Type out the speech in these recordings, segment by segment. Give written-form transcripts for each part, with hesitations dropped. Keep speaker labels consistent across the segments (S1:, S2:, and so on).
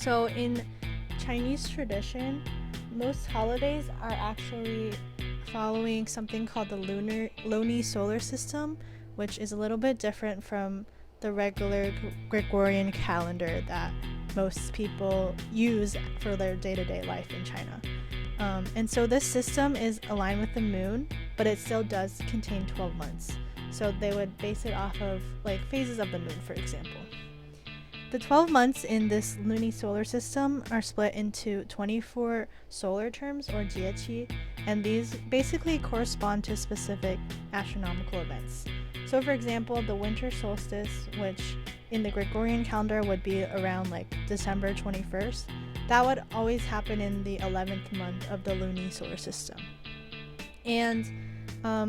S1: So in Chinese tradition, most holidays are actually following something called the lunisolar system, which is a little bit different from the regular Gregorian calendar that most people use for their day-to-day life in China. And so this system is aligned with the moon, but it still does contain 12 months. So they would base it off of like phases of the moon, for example. The 12 months in this lunisolar system are split into 24 solar terms, or jieqi, and these basically correspond to specific astronomical events. So for example, the winter solstice, which in the Gregorian calendar would be around like December 21st, that would always happen in the 11th month of the lunisolar system. And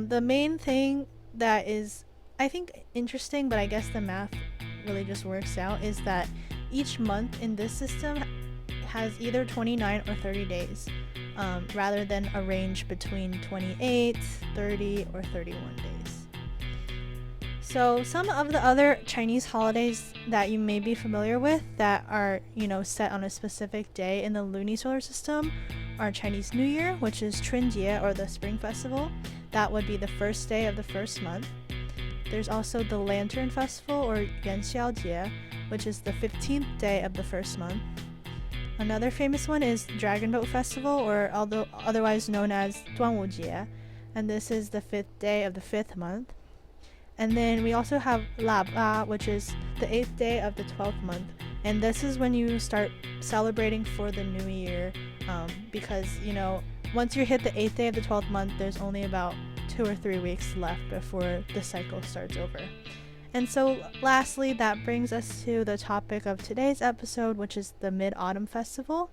S1: the main thing that is, I think, interesting, but I guess the math really just works out, is that each month in this system has either 29 or 30 days, rather than a range between 28, 30, or 31 days. So some of the other Chinese holidays that you may be familiar with that are, set on a specific day in the lunisolar system are Chinese New Year, which is Chunjie, or the Spring Festival. That would be the first day of the first month. There's also the Lantern Festival, or Yuanxiaojie, which is the 15th day of the first month. Another famous one is Dragon Boat Festival, or otherwise known as Duanwujie, and this is the 5th day of the 5th month. And then we also have Laba, which is the 8th day of the 12th month, and this is when you start celebrating for the new year, because once you hit the 8th day of the 12th month, there's only about 2 or 3 weeks left before the cycle starts over. And so lastly, that brings us to the topic of today's episode, which is the Mid-Autumn Festival.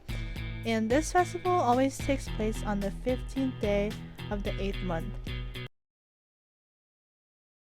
S1: And this festival always takes place on the 15th day of the 8th month.